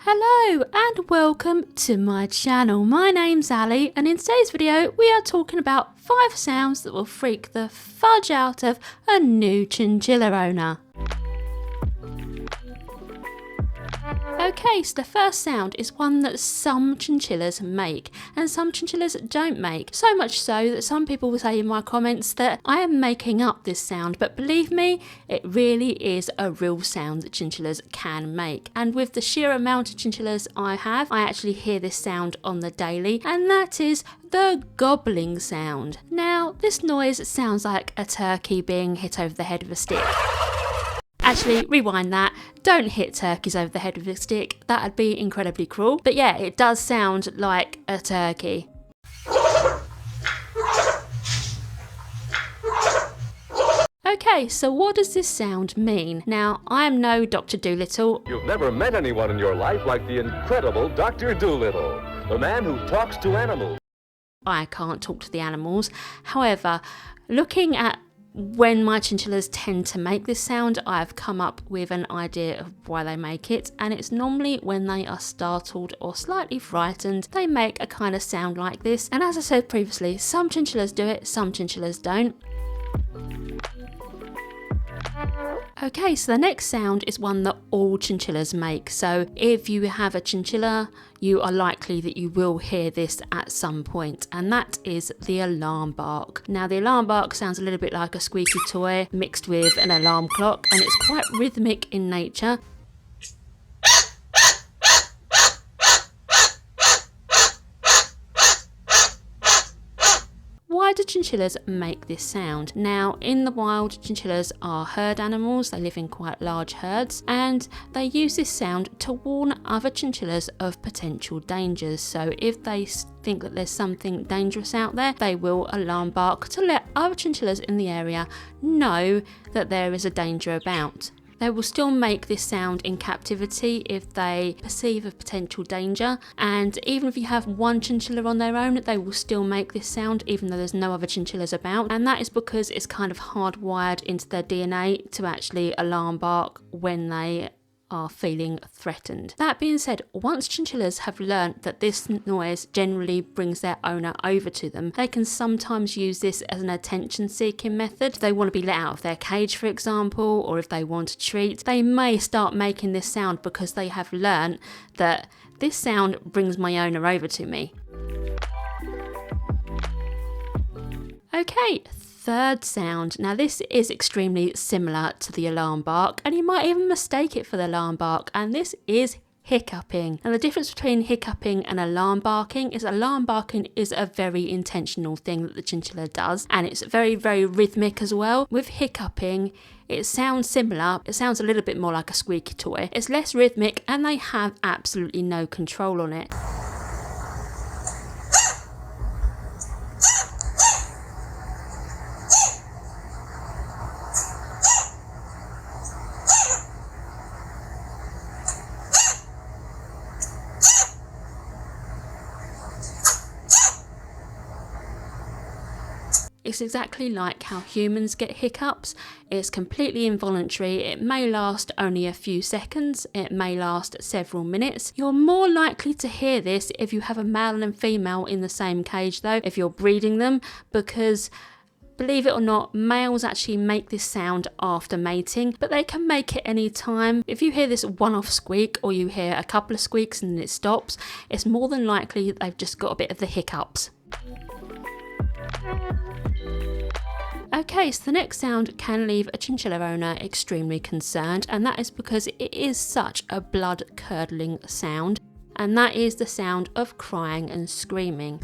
Hello and welcome to my channel. My name's Ali and in today's video we are talking about 5 sounds that will freak the fudge out of a new chinchilla owner. Okay, so the first sound is one that some chinchillas make and some chinchillas don't make. So much so that some people will say in my comments that I am making up this sound, but believe me, it really is a real sound that chinchillas can make. And with the sheer amount of chinchillas I have, I actually hear this sound on the daily, and that is the gobbling sound. Now, this noise sounds like a turkey being hit over the head with a stick. Actually, rewind that. Don't hit turkeys over the head with a stick. That'd be incredibly cruel. But yeah, it does sound like a turkey. Okay, so what does this sound mean? Now, I am no Dr. Dolittle. You've never met anyone in your life like the incredible Dr. Dolittle, the man who talks to animals. I can't talk to the animals. However, looking at when my chinchillas tend to make this sound, I've come up with an idea of why they make it, and it's normally when they are startled or slightly frightened. They make a kind of sound like this, and as I said previously, some chinchillas do it, some chinchillas don't. Okay, so the next sound is one that all chinchillas make. So if you have a chinchilla, you are likely that you will hear this at some point, and that is the alarm bark. Now, the alarm bark sounds a little bit like a squeaky toy mixed with an alarm clock, and it's quite rhythmic in nature. Why do chinchillas make this sound? Now, in the wild, chinchillas are herd animals. They live in quite large herds, and they use this sound to warn other chinchillas of potential dangers. So if they think that there's something dangerous out there, they will alarm bark to let other chinchillas in the area know that there is a danger about. They will still make this sound in captivity if they perceive a potential danger, and even if you have one chinchilla on their own, they will still make this sound even though there's no other chinchillas about, and that is because it's kind of hardwired into their DNA to actually alarm bark when they are feeling threatened. That being said, once chinchillas have learnt that this noise generally brings their owner over to them, they can sometimes use this as an attention seeking method. If they want to be let out of their cage, for example, or if they want a treat, they may start making this sound because they have learnt that this sound brings my owner over to me. Okay, third sound. Now this is extremely similar to the alarm bark, and you might even mistake it for the alarm bark, and this is hiccuping. And the difference between hiccuping and alarm barking is a very intentional thing that the chinchilla does, and it's very, very rhythmic as well. With hiccuping, it sounds similar. It sounds a little bit more like a squeaky toy. It's less rhythmic and they have absolutely no control on it. It's exactly like how humans get hiccups. It's completely involuntary. It may last only a few seconds. It may last several minutes. You're more likely to hear this if you have a male and female in the same cage though, if you're breeding them, because believe it or not, males actually make this sound after mating, but they can make it any time. If you hear this one-off squeak or you hear a couple of squeaks and it stops, it's more than likely that they've just got a bit of the hiccups. Okay, so the next sound can leave a chinchilla owner extremely concerned, and that is because it is such a blood-curdling sound, and that is the sound of crying and screaming.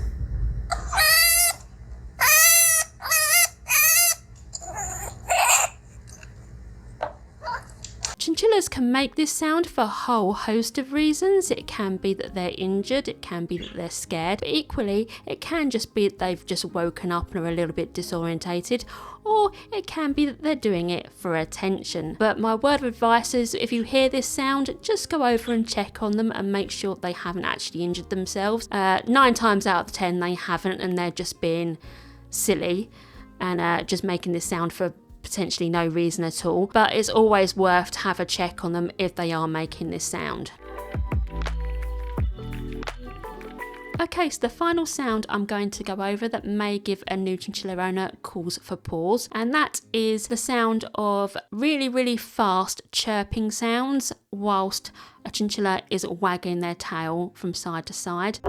Chinchillas can make this sound for a whole host of reasons. It can be that they're injured, it can be that they're scared, but equally it can just be that they've just woken up and are a little bit disorientated, or it can be that they're doing it for attention. But my word of advice is, if you hear this sound, just go over and check on them and make sure they haven't actually injured themselves. 9 times out of 10 they haven't, and they're just being silly and just making this sound for potentially no reason at all, but it's always worth to have a check on them if they are making this sound. Okay, so the final sound I'm going to go over that may give a new chinchilla owner cause for pause, and that is the sound of really, really fast chirping sounds whilst a chinchilla is wagging their tail from side to side.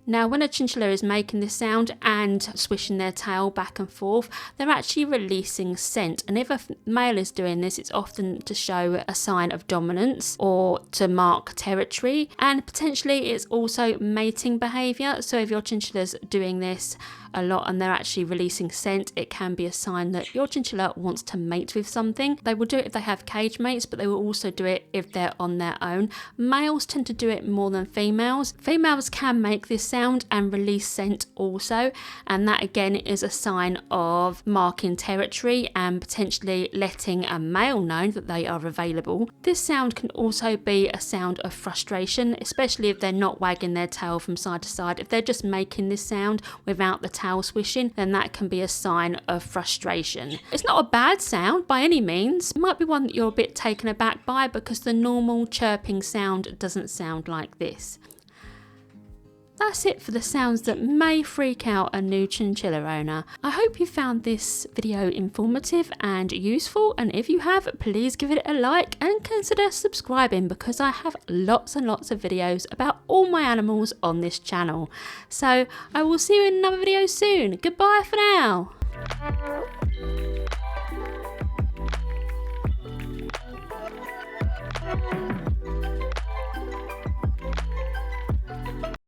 Now, when a chinchilla is making this sound and swishing their tail back and forth, they're actually releasing scent. And if a male is doing this, it's often to show a sign of dominance or to mark territory. And potentially it's also mating behaviour. So if your chinchilla's doing this a lot and they're actually releasing scent, it can be a sign that your chinchilla wants to mate with something. They will do it if they have cage mates, but they will also do it if they're on their own. Males tend to do it more than females. Females can make this sound and release scent also, and that again is a sign of marking territory and potentially letting a male know that they are available. This sound can also be a sound of frustration, especially if they're not wagging their tail from side to side. If they're just making this sound without the tail swishing, then that can be a sign of frustration. It's not a bad sound by any means. It might be one that you're a bit taken aback by because the normal chirping sound doesn't sound like this. That's it for the sounds that may freak out a new chinchilla owner. I hope you found this video informative and useful, and if you have, please give it a like and consider subscribing because I have lots and lots of videos about all my animals on this channel. So I will see you in another video soon. Goodbye for now.